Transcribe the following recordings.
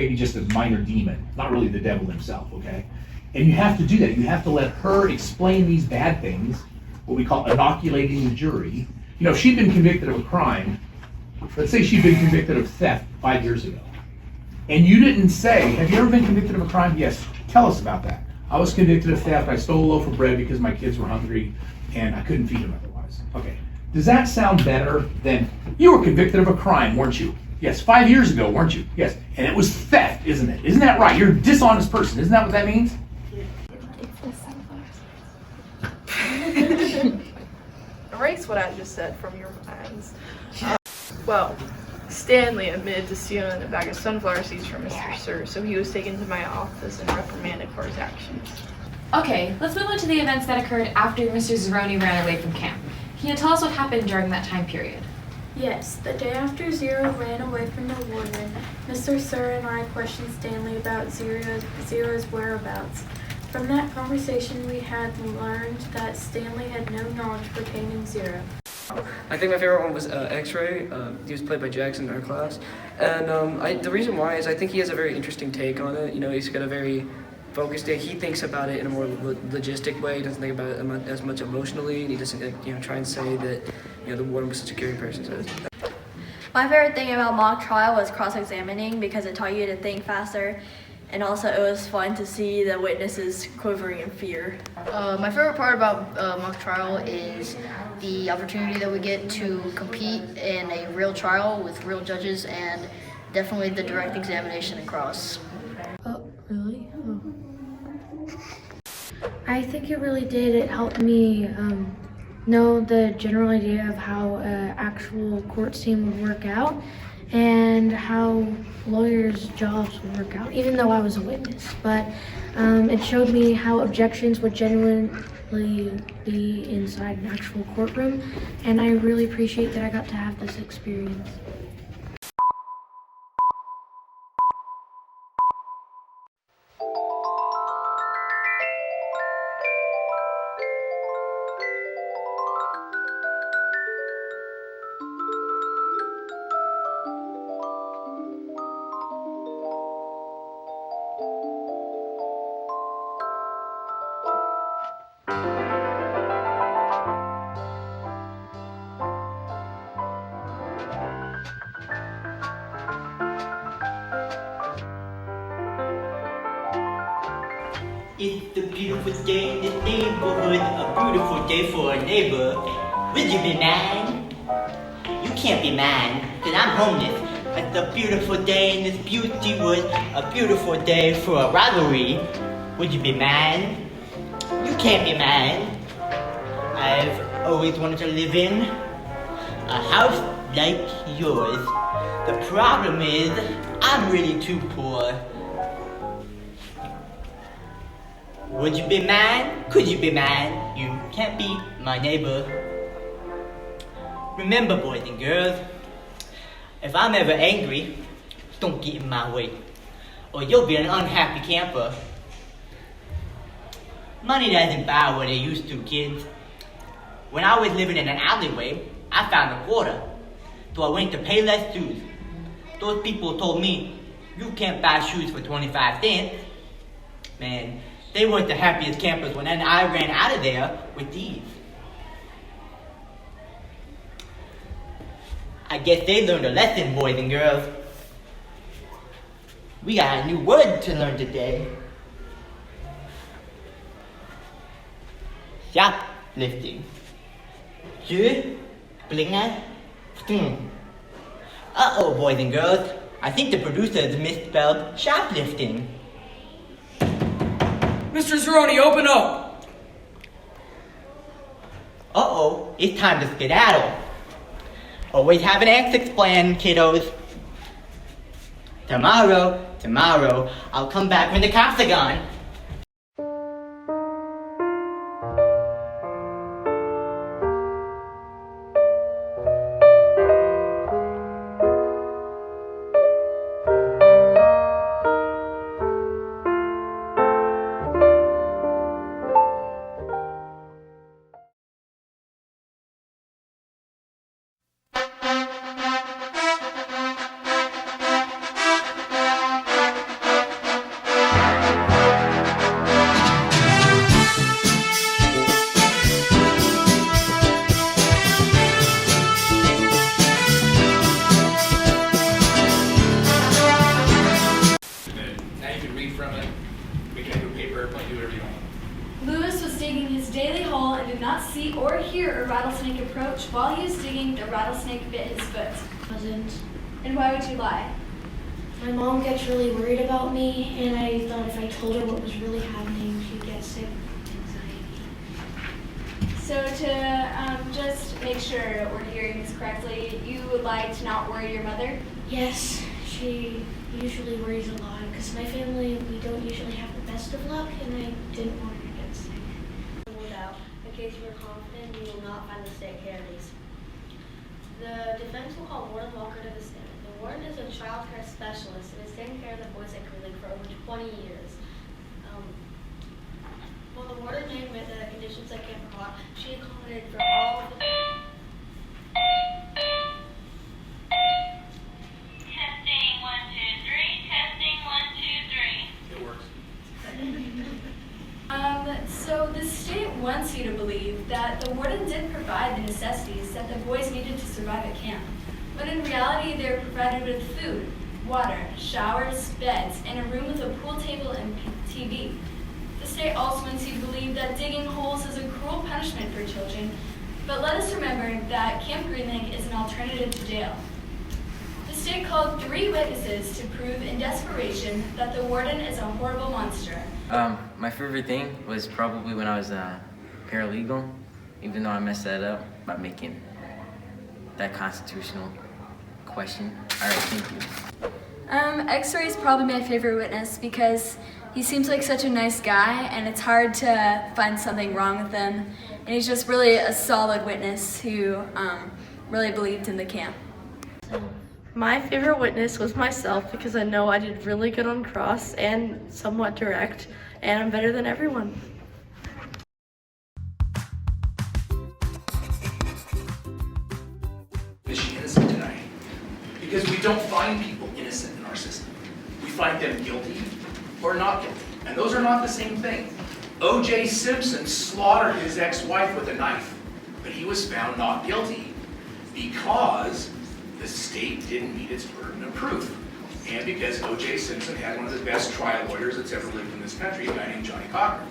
maybe just a minor demon, not really the devil himself, okay? And you have to do that. You have to let her explain these bad things, what we call inoculating the jury. You know, if she'd been convicted of a crime, let's say she'd been convicted of theft 5 years ago, and you didn't say, have you ever been convicted of a crime? Yes, tell us about that. I was convicted of theft. I stole a loaf of bread because my kids were hungry and I couldn't feed them otherwise. Okay, does that sound better than, you were convicted of a crime, weren't you? Yes, 5 years ago, weren't you? Yes, and it was theft, isn't it? Isn't that right? You're a dishonest person. Isn't that what that means? Erase what I just said from your minds. Well, Stanley admitted to stealing a bag of sunflower seeds from Mr. Sir, so he was taken to my office and reprimanded for his actions. Okay, let's move on to the events that occurred after Mr. Zeroni ran away from camp. Can you tell us what happened during that time period? Yes, the day after Zero ran away from the warden, Mr. Sir and I questioned Stanley about Zero's whereabouts. From that conversation, we had learned that Stanley had no knowledge pertaining Zero. I think my favorite one was X-Ray. He was played by Jackson in our class. And the reason why is I think he has a very interesting take on it. You know, he's got a very focused take. He thinks about it in a more logistic way. He doesn't think about it as much emotionally. And he doesn't try and say that the warden was such a caring person. So my favorite thing about mock trial was cross-examining because it taught you to think faster. And also it was fun to see the witnesses quivering in fear. My favorite part about mock trial is the opportunity that we get to compete in a real trial with real judges, and definitely the direct examination and cross. Oh, really? Oh. I think it really did. It helped me know the general idea of how an actual court scene would work out and how lawyers' jobs would work out, even though I was a witness. But it showed me how objections would genuinely be inside an actual courtroom, and I really appreciate that I got to have this experience. It's a beautiful day in this neighborhood, a beautiful day for a neighbor. Would you be mine? You can't be mine, cause I'm homeless. It's a beautiful day in this beauty wood, a beautiful day for a rivalry. Would you be mine? You can't be mine. I've always wanted to live in a house like yours. The problem is, I'm really too poor. Would you be mine? Could you be mine? You can't be my neighbor. Remember, boys and girls, if I'm ever angry, don't get in my way, or you'll be an unhappy camper. Money doesn't buy what it used to, kids. When I was living in an alleyway, I found a quarter, so I went to pay less dues. Those people told me, you can't buy shoes for 25 cents. Man, they weren't the happiest campers when then I ran out of there with these. I guess they learned a lesson, boys and girls. We got a new word to learn today. Shoplifting. Blinger. Uh-oh, boys and girls. I think the producers misspelled shoplifting. Mr. Zeroni, open up! Uh-oh, it's time to skedaddle. Always have an exit plan, kiddos. Tomorrow, I'll come back when the cops are gone. airplane, do whatever you want. Lewis was digging his daily hole and did not see or hear a rattlesnake approach. While he was digging, the rattlesnake bit his foot. Wasn't. And why would you lie? My mom gets really worried about me, and I thought if I told her what was really happening, she'd get sick with anxiety. So to just make sure we're hearing this correctly, you would like to not worry your mother? Yes, she usually worries a lot because my family, we don't usually have the best of luck, and I didn't want her to get sick. Ruled out. In case you are confident, you will not find the state candidates. The defense will call Warden Walker to the stand. The warden is a child care specialist and has taken care of the boys at Creeley for over 20 years. While the warden may admit that the conditions at Camp are hot, she accommodated for all of the Testing 1, 2, 3. Testing 1, 2, 3. It works. So the state wants you to believe that the warden did provide the necessities that the boys needed to survive at camp. But in reality, they were provided with food, water, showers, beds, and a room with a pool table and TV. The state also wants you to believe that digging holes is a cruel punishment for children. But let us remember that Camp Green Lake is an alternative to jail. The state called 3 witnesses to prove in desperation that the warden is a horrible monster. My favorite thing was probably when I was paralegal, even though I messed that up by making that constitutional question. All right, thank you. X-Ray is probably my favorite witness because he seems like such a nice guy and it's hard to find something wrong with him. And he's just really a solid witness who really believed in the camp. My favorite witness was myself because I know I did really good on cross and somewhat direct, and I'm better than everyone. Is she innocent tonight? Because we don't find people innocent in our system. We find them guilty or not guilty. And those are not the same thing. O.J. Simpson slaughtered his ex-wife with a knife, but he was found not guilty because the state didn't meet its burden of proof. And because O.J. Simpson had one of the best trial lawyers that's ever lived in this country, a guy named Johnny Cochran.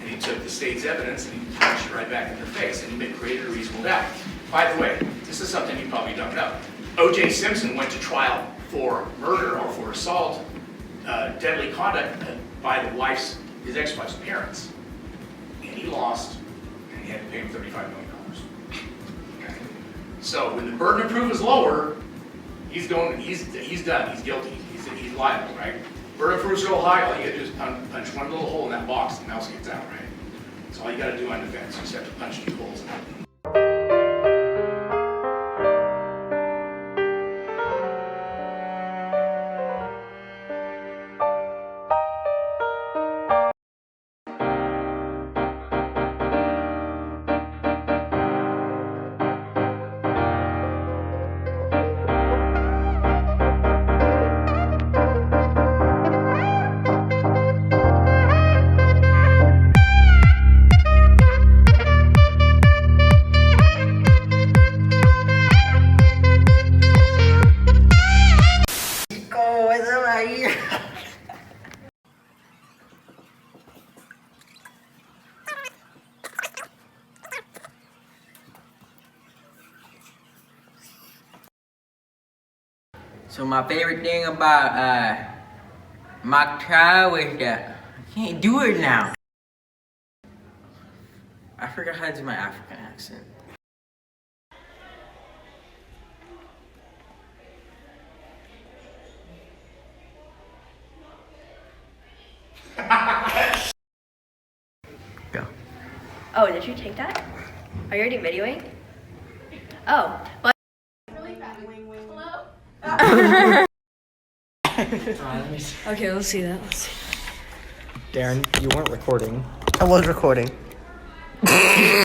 And he took the state's evidence and he punched it right back in their face and he created a reasonable doubt. By the way, this is something you probably don't know. O.J. Simpson went to trial for murder or for assault, deadly conduct by his ex-wife's parents. And he lost, and he had to pay him $35 million. Okay. So when the burden of proof is lower, he's done, he's guilty, he's liable, right? Burden of proof is real high, all you gotta do is punch one little hole in that box, and the mouse gets out, right? That's all you gotta do on defense, you just have to punch 2 holes in it. So my favorite thing about mock trial was that I can't do it now. I forgot how to do my African accent. Go. Oh, did you take that? Are you already videoing? Oh, but Okay, let's see that. Darren, you weren't recording. I was recording.